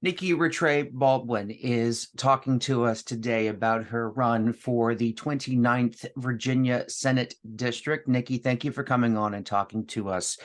Nikki Rattray Baldwin is talking to us today about her run for the 29th Virginia Senate District. Nikki, thank you for coming on and talking to us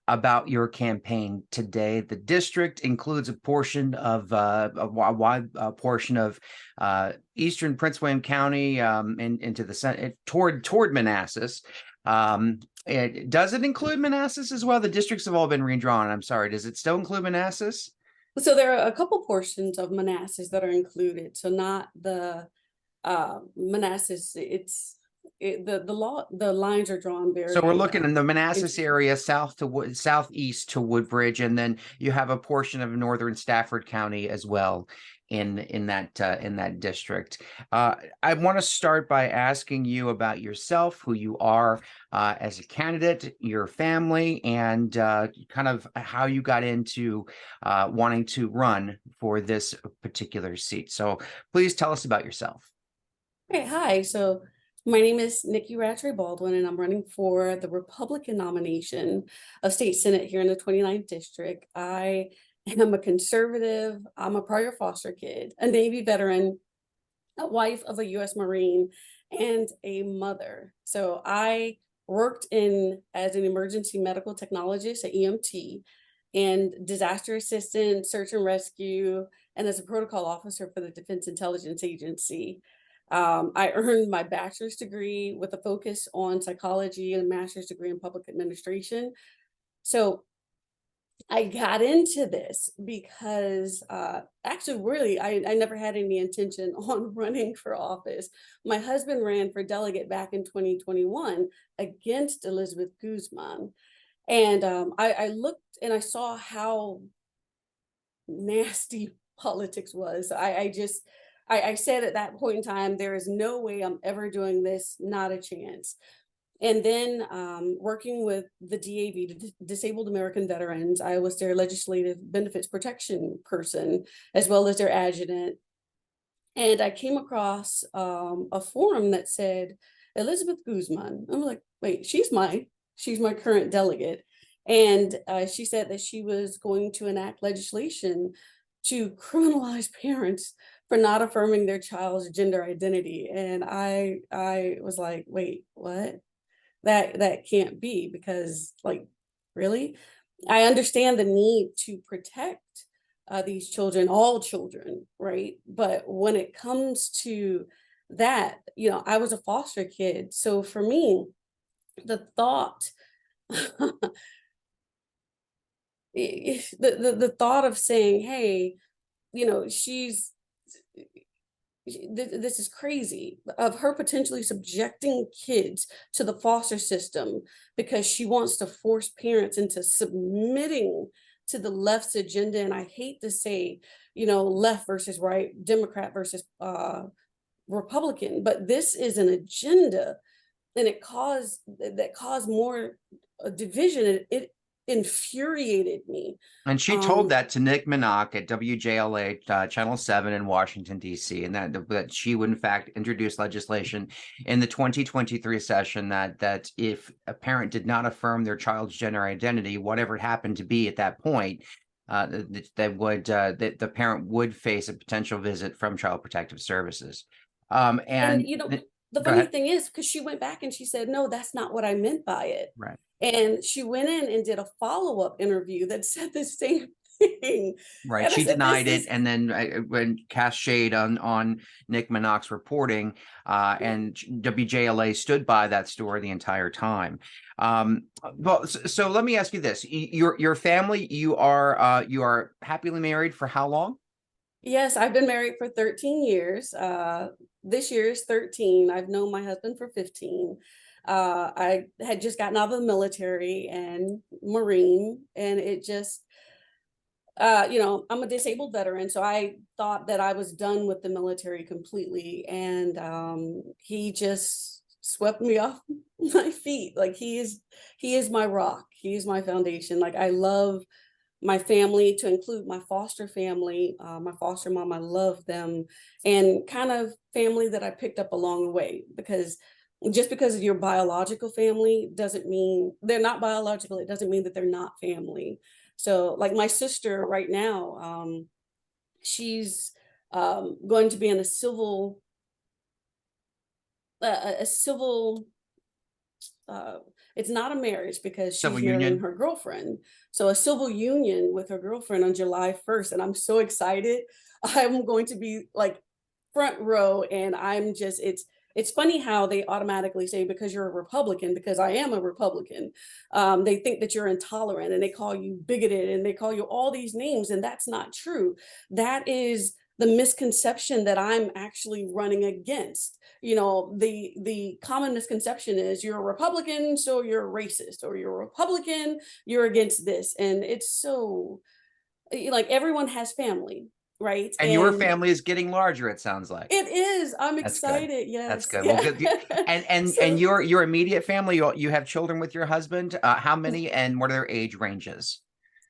about your campaign today. The district includes a portion of a wide portion of eastern Prince William County into the Senate toward Manassas. Does it include Manassas as well? The districts have all been redrawn. I'm sorry. Does it still include Manassas? So there are a couple portions of Manassas that are included. So not the Manassas. The lines are drawn So we're very looking in the Manassas interesting. area, southeast to Woodbridge, and then you have a portion of northern Stafford County as well in that district. I want to start by asking you about yourself, who you are as a candidate, your family, and kind of how you got into wanting to run for this particular seat. So please tell us about yourself. Okay, hi. So my name is Nikki Rattray Baldwin, and I'm running for the Republican nomination of state Senate here in the 29th district. I am a conservative. I'm a prior foster kid, a Navy veteran, a wife of a U.S. Marine, and a mother. So I worked in as an emergency medical technologist at EMT and disaster assistant, search and rescue, and as a protocol officer for the Defense Intelligence Agency. I earned my bachelor's degree with a focus on psychology and a master's degree in public administration. So I got into this because actually, really, I never had any intention on running for office. My husband ran for delegate back in 2021 against Elizabeth Guzman. And I looked and I saw how nasty politics was. I said at that point in time, there is no way I'm ever doing this, not a chance. And then working with the DAV, Disabled American Veterans, I was their legislative benefits protection person, as well as their adjutant. And I came across a forum that said, Elizabeth Guzman. I'm like, wait, she's my current delegate. And she said that she was going to enact legislation to criminalize parents for not affirming their child's gender identity. And I was like, wait, what? That can't be, because, like, really, I understand the need to protect these children, all children, right? But when it comes to that, I was a foster kid, so for me, the thought the thought of saying, hey, she's this is crazy, of her potentially subjecting kids to the foster system because she wants to force parents into submitting to the left's agenda. And I hate to say, left versus right, Democrat versus Republican, but this is an agenda, and that caused more division. It infuriated me. And she told Um, that to Nick Minock at WJLA Channel 7 in Washington, D.C., and that she would, in fact, introduce legislation in the 2023 session that if a parent did not affirm their child's gender identity, whatever it happened to be at that point, that the parent would face a potential visit from Child Protective Services. And And the go funny ahead. thing is, because she went back and she said, no, that's not what I meant by it. Right. And she went in and did a follow-up interview that said the same thing. Right. And I She said, denied this it, is, and then when cast shade on Nick Minock's reporting, and WJLA stood by that story the entire time. Well, so let me ask you this: your family, you are happily married for how long? yes, I've been married for 13 years. This year is 13. I've known my husband for 15. I had just gotten out of the military and Marine, and it just, I'm a disabled veteran, so I thought that I was done with the military completely. And he just swept me off my feet. Like, he is my rock. He is my foundation. Like, I love my family, to include my foster family, my foster mom. I love them, and kind of family that I picked up along the way, because just because your biological family doesn't mean they're not biological. It doesn't mean that they're not family. So, like, my sister right now, She's going to be in a civil a civil uh, it's not a marriage because Civil she's marrying union? her girlfriend. So a civil union with her girlfriend on July 1st. And I'm so excited. I'm going to be like front row, and it's funny how they automatically say because you're a Republican, because I am a Republican, they think that you're intolerant and they call you bigoted and they call you all these names, and that's not true. That is the misconception that I'm actually running against. The common misconception is you're a Republican, so you're a racist, or you're a Republican, you're against this. And it's so like everyone has family, right? And your And family is getting larger, it sounds like. it is. I'm That's good. excited. That's Yes. good. Well, Yeah. good. And So your immediate family, you have children with your husband. How many, and what are their age ranges?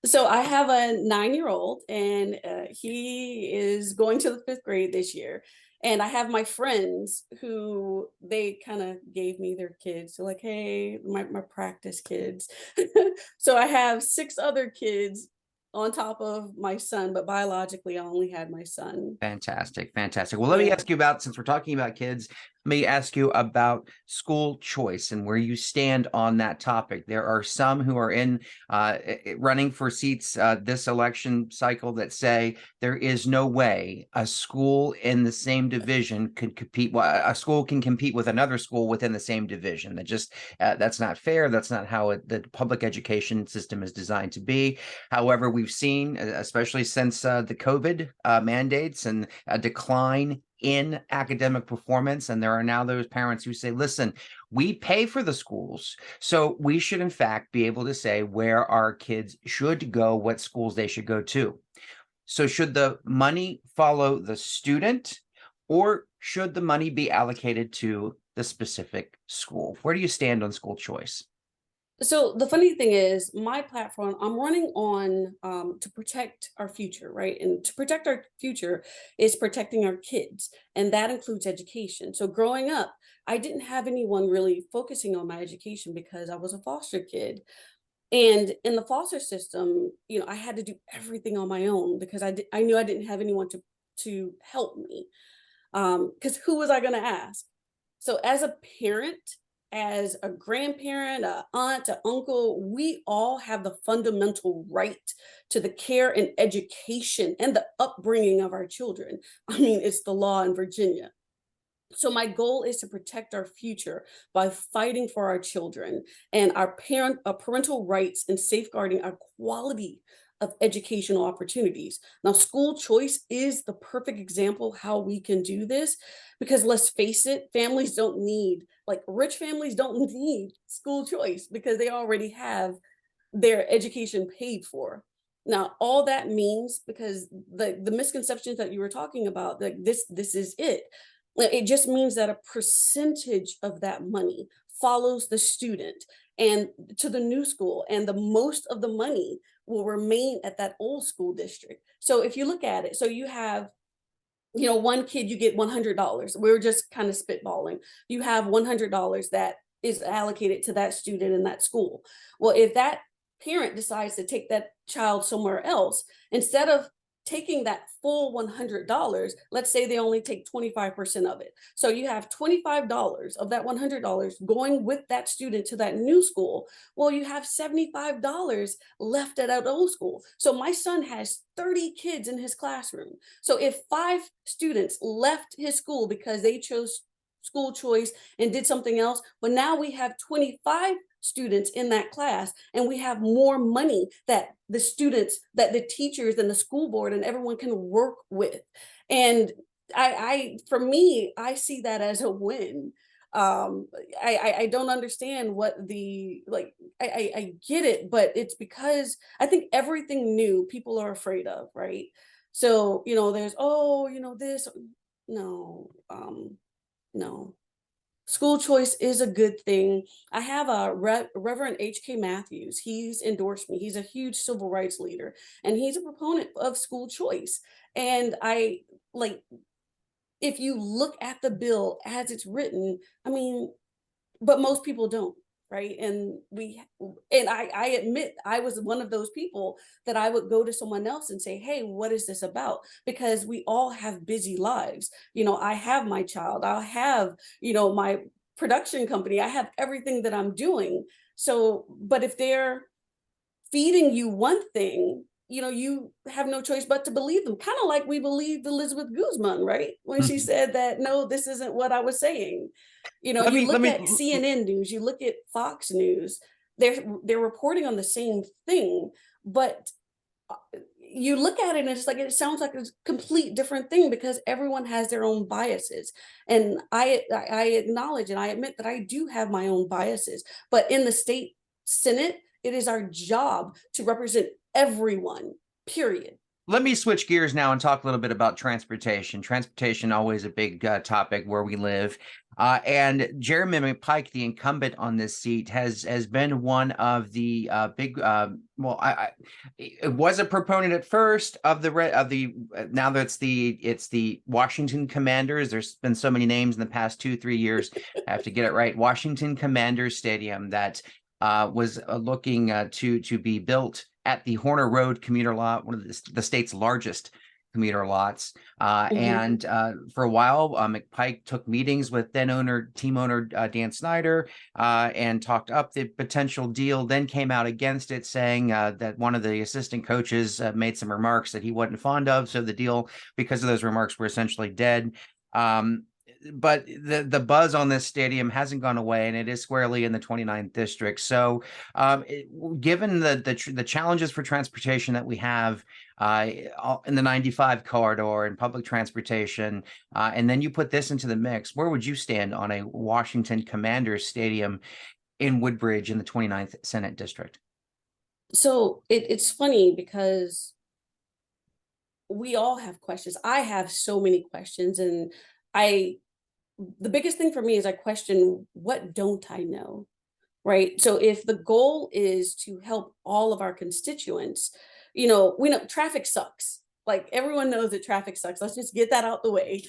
so I have a 9-year-old, and he is going to the 5th grade this year. And I have my friends who they kind of gave me their kids. So like, hey, my practice kids. So I have 6 other kids on top of my son, but biologically I only had my son. Fantastic, fantastic. Well, let me Yeah. ask you about, since we're talking about kids, let me ask you about school choice and where you stand on that topic. There are some who are in running for seats this election cycle that say there is no way a school in the same division could compete. Well, a school can compete with another school within the same division. That's not fair. That's not how the public education system is designed to be. However, we've seen, especially since the COVID mandates, and a decline in academic performance. And there are now those parents who say, listen, we pay for the schools, so we should, in fact, be able to say where our kids should go, what schools they should go to. So should the money follow the student, or should the money be allocated to the specific school? Where do you stand on school choice? So the funny thing is, my platform, I'm running on to protect our future, right? And to protect our future is protecting our kids, and that includes education. So growing up, I didn't have anyone really focusing on my education because I was a foster kid. And in the foster system, I had to do everything on my own because I knew I didn't have anyone to help me. Because who was I going to ask? So as a parent, as a grandparent, a aunt, a uncle, we all have the fundamental right to the care and education and the upbringing of our children. I mean, it's the law in Virginia. So my goal is to protect our future by fighting for our children and our parental rights, and safeguarding our quality of educational opportunities. Now, school choice is the perfect example how we can do this, because let's face it, families don't need, like rich families don't need school choice because they already have their education paid for. Now, all that means, because the misconceptions that you were talking about, like this is it. It just means that a percentage of that money follows the student and to the new school, and the most of the money will remain at that old school district. So if you look at it, so you have, one kid, you get $100. We're just kind of spitballing. You have $100 that is allocated to that student in that school. Well, if that parent decides to take that child somewhere else, instead of taking that full $100, let's say they only take 25% of it. So you have $25 of that $100 going with that student to that new school. Well, you have $75 left at that old school. So my son has 30 kids in his classroom. So if 5 students left his school because they chose school choice and did something else, but now we have 25 students in that class, and we have more money that the students, that the teachers and the school board and everyone can work with. And for me, I see that as a win. um I don't understand what the, like, I get it, but it's because I think everything new people are afraid of, right? So there's, oh, this. No, no. School choice is a good thing. I have a Reverend H.K. Matthews. He's endorsed me. He's a huge civil rights leader, and he's a proponent of school choice. And I, like, if you look at the bill as it's written, I mean, but most people don't. right? And I admit I was one of those people that I would go to someone else and say, hey, what is this about? Because we all have busy lives. I have my child, I have, my production company, I have everything that I'm doing. So, but if they're feeding you one thing, you have no choice but to believe them. Kind of like we believed Elizabeth Guzman, right? When she said that, no, this isn't what I was saying. Let You me let look me at CNN News, you look at Fox News, they're reporting on the same thing, but you look at it and it's like it sounds like a complete different thing because everyone has their own biases. And I acknowledge and I admit that I do have my own biases, but in the state Senate, it is our job to represent everyone, period. Let me switch gears now and talk a little bit about transportation. Transportation, always a big topic where we live. And Jeremy McPike, the incumbent on this seat, has been one of the big. It was a proponent at first of the now that it's the Washington Commanders. There's been so many names in the past 2-3 years. I have to get it right. Washington Commanders Stadium that was looking to be built at the Horner Road commuter lot, one of the state's largest commuter lots. And for a while, McPike took meetings with team owner Dan Snyder and talked up the potential deal, then came out against it, saying that one of the assistant coaches made some remarks that he wasn't fond of. So the deal, because of those remarks, were essentially dead. But the buzz on this stadium hasn't gone away, and it is squarely in the 29th district. So given the challenges for transportation that we have in the 95 corridor and public transportation, and then you put this into the mix, where would you stand on a Washington Commanders Stadium in Woodbridge in the 29th Senate District? So it's funny because we all have questions. I have so many questions, and the biggest thing for me is I question, what don't I know? Right. So if the goal is to help all of our constituents, we know traffic sucks. Like everyone knows that traffic sucks. Let's just get that out the way.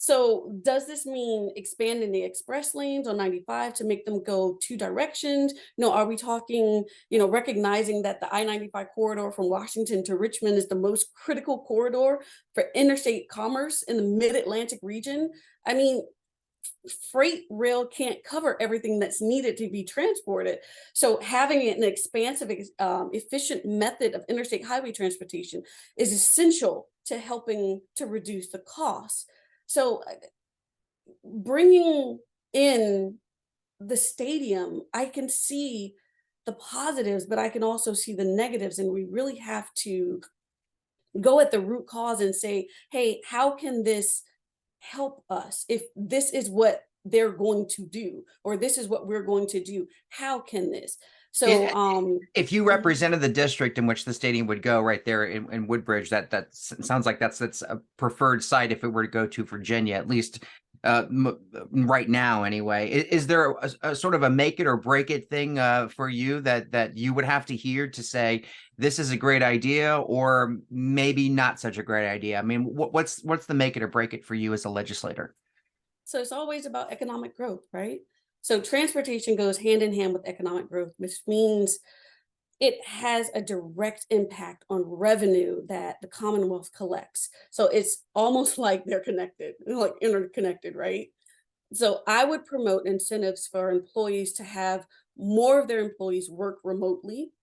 So does this mean expanding the express lanes on 95 to make them go two directions? No, are we talking, recognizing that the I-95 corridor from Washington to Richmond is the most critical corridor for interstate commerce in the mid-Atlantic region? I mean, freight rail can't cover everything that's needed to be transported. So having an expansive, efficient method of interstate highway transportation is essential to helping to reduce the costs. So bringing in the stadium, I can see the positives, but I can also see the negatives. And we really have to go at the root cause and say, hey, how can this help us? If this is what they're going to do, or this is what we're going to do, how can this? So if you represented the district in which the stadium would go right there in Woodbridge, that sounds like that's a preferred site if it were to go to Virginia, at least right now anyway. Is there a sort of a make it or break it thing for you that you would have to hear to say this is a great idea, or maybe not such a great idea? I mean, what's the make it or break it for you as a legislator? So it's always about economic growth, right? So transportation goes hand in hand with economic growth, which means it has a direct impact on revenue that the Commonwealth collects. So it's almost like they're connected, like interconnected, right? So I would promote incentives for employees to have more of their employees work remotely,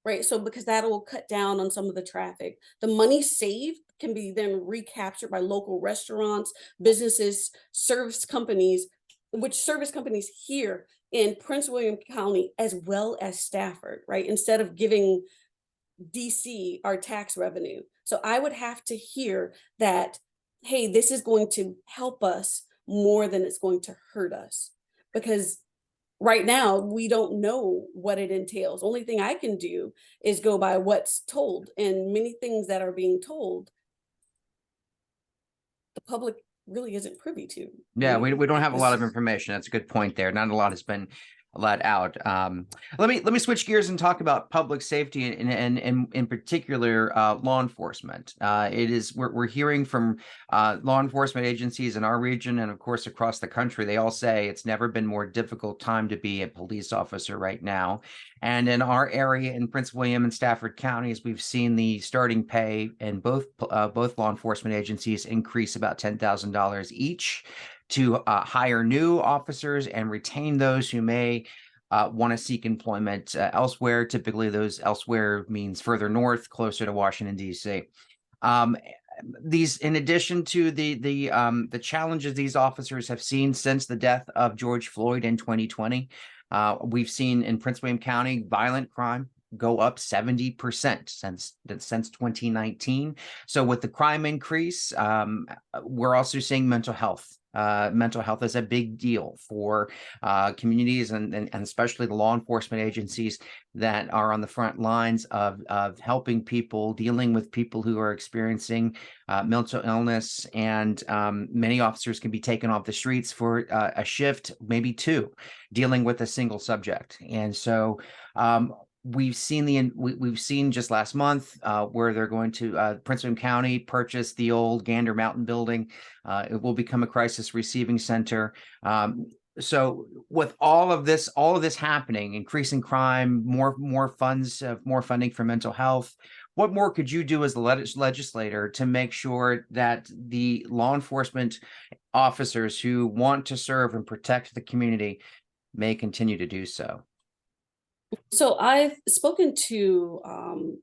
right? So because that will cut down on some of the traffic. The money saved can be then recaptured by local restaurants, businesses, service companies here in Prince William County, as well as Stafford, right? Instead of giving DC our tax revenue. So I would have to hear that, hey, this is going to help us more than it's going to hurt us. Because right now we don't know what it entails. Only thing I can do is go by what's told, and many things that are being told, the public really isn't privy to. Yeah, Right? we don't have a lot of information. That's a good point there. Not a lot has been let out. Let me switch gears and talk about public safety and in particular law enforcement. We're hearing from law enforcement agencies in our region and of course across the country. They all say it's never been more difficult time to be a police officer right now. And in our area in Prince William and Stafford counties, we've seen the starting pay in both law enforcement agencies increase about $10,000 each to hire new officers and retain those who may want to seek employment elsewhere. Typically, those elsewhere means further north, closer to Washington, D.C. In addition to the challenges these officers have seen since the death of George Floyd in 2020, we've seen in Prince William County violent crime go up 70% since 2019. So with the crime increase, we're also seeing mental health. Mental health is a big deal for communities and especially the law enforcement agencies that are on the front lines of helping people, dealing with people who are experiencing mental illness. And many officers can be taken off the streets for a shift, maybe two, dealing with a single subject. And so we've seen just last month where they're going to Prince William County purchase the old Gander Mountain building. It will become a crisis receiving center. So with all of this happening, increasing crime, more funds, more funding for mental health, what more could you do as the legislator to make sure that the law enforcement officers who want to serve and protect the community may continue to do so? So I've spoken to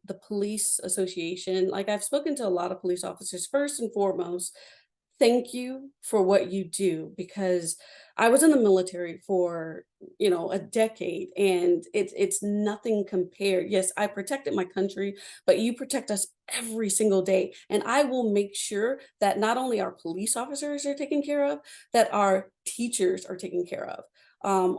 the police association. Like I've spoken to a lot of police officers. First and foremost, thank you for what you do, because I was in the military for, a decade, and it's nothing compared. Yes, I protected my country, but you protect us every single day. And I will make sure that not only our police officers are taken care of, that our teachers are taken care of.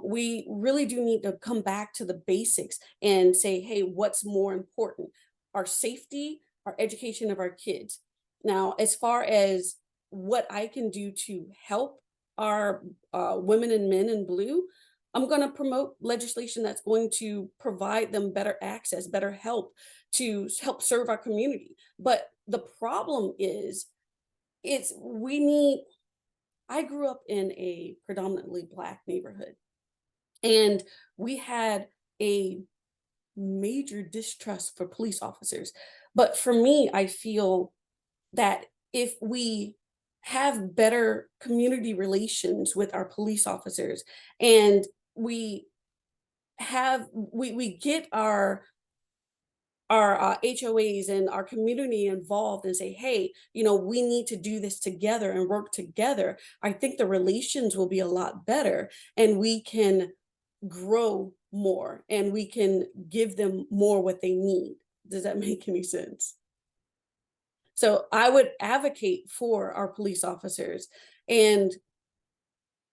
We really do need to come back to the basics and say, hey, what's more important? Our safety, our education of our kids. Now, as far as what I can do to help our women and men in blue, I'm going to promote legislation that's going to provide them better access, better help to help serve our community. But the problem is, it's we need I grew up in a predominantly Black neighborhood, and we had a major distrust for police officers. But for me, I feel that if we have better community relations with our police officers, and we get our HOAs and our community involved and say, hey, we need to do this together and work together, I think the relations will be a lot better, and we can grow more, and we can give them more what they need. Does that make any sense? So I would advocate for our police officers. And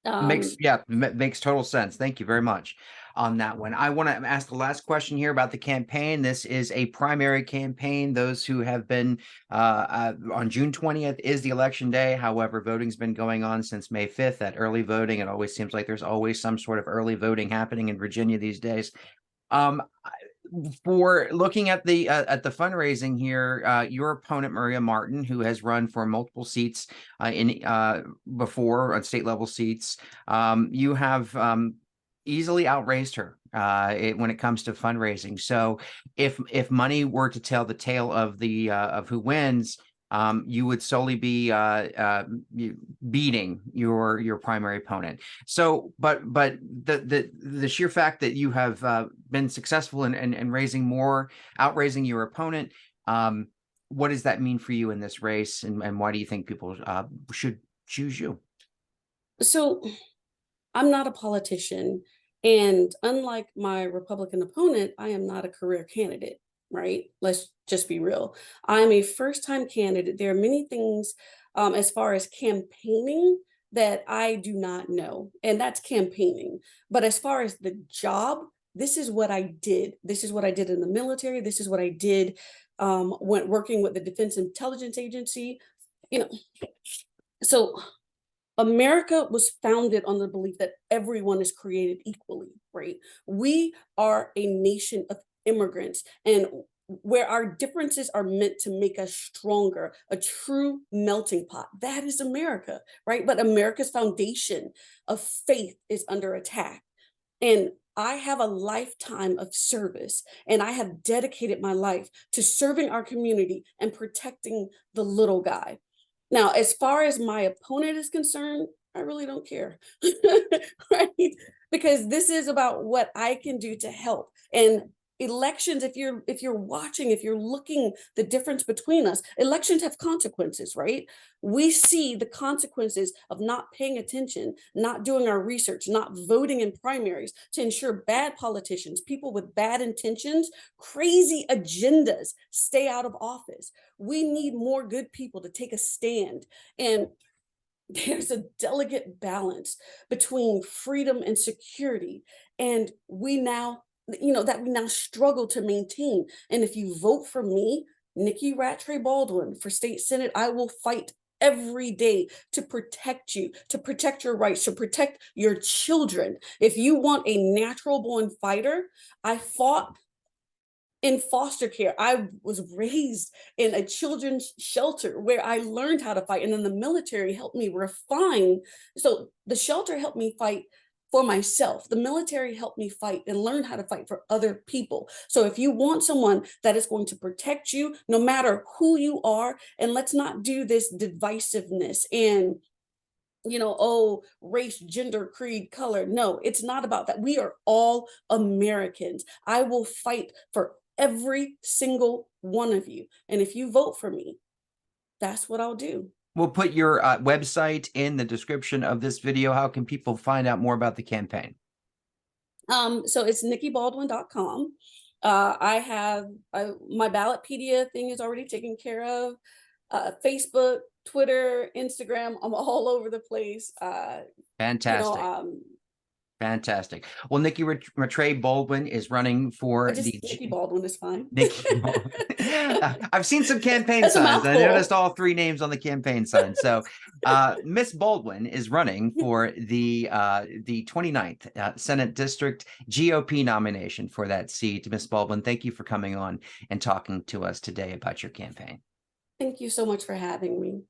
Makes makes total sense. Thank you very much on that one. I want to ask the last question here about the campaign. This is a primary campaign. Those who have been on June 20th is the election day. However, voting's been going on since May 5th. That early voting, it always seems like there's always some sort of early voting happening in Virginia these days. For looking at the fundraising here, your opponent Maria Martin, who has run for multiple seats before on state level seats, you have easily outraised her when it comes to fundraising. So if money were to tell the tale of the of who wins, you would solely be beating your primary opponent. So, but the sheer fact that you have been successful in outraising your opponent, what does that mean for you in this race, and why do you think people should choose you? so I'm not a politician, and unlike my Republican opponent, I am not a career candidate, right? Let's just be real. I'm a first time candidate. There are many things as far as campaigning that I do not know, and that's campaigning. But as far as the job, this is what I did. This is what I did in the military. This is what I did when working with the Defense Intelligence Agency. You know, so America was founded on the belief that everyone is created equally, right? We are a nation of immigrants, and where our differences are meant to make us stronger, a true melting pot. That is America, right? But America's foundation of faith is under attack. And I have a lifetime of service, and I have dedicated my life to serving our community and protecting the little guy. Now, as far as my opponent is concerned, I really don't care, right? Because this is about what I can do to help. And elections, if you're watching, if you're looking the difference between us, elections have consequences, right? We see the consequences of not paying attention, not doing our research, not voting in primaries to ensure bad politicians, people with bad intentions, crazy agendas stay out of office. We need more good people to take a stand. And there's a delicate balance between freedom and security. And we now, that we now struggle to maintain. And if you vote for me, Nikki Rattray Baldwin, for state senate, I will fight every day to protect you, to protect your rights, to protect your children. If you want a natural born fighter, I fought in foster care. I was raised in a children's shelter where I learned how to fight. And then the military helped me refine. So the shelter helped me fight for myself. The military helped me fight and learn how to fight for other people. So if you want someone that is going to protect you, no matter who you are, and let's not do this divisiveness and oh, race, gender, creed, color. No, it's not about that. We are all Americans. I will fight for every single one of you. And if you vote for me, that's what I'll do. We'll put your website in the description of this video. How can people find out more about the campaign? So it's nikkibaldwin.com. I have my Ballotpedia thing is already taken care of. Facebook, Twitter, Instagram, I'm all over the place. Fantastic. Fantastic. Well, Nikki Rattray Baldwin is running for Nikki Baldwin is fine. Nikki Baldwin. I've seen some campaign signs. I noticed all three names on the campaign sign. So Miss Baldwin is running for the 29th Senate District GOP nomination for that seat. Miss Baldwin, thank you for coming on and talking to us today about your campaign. Thank you so much for having me.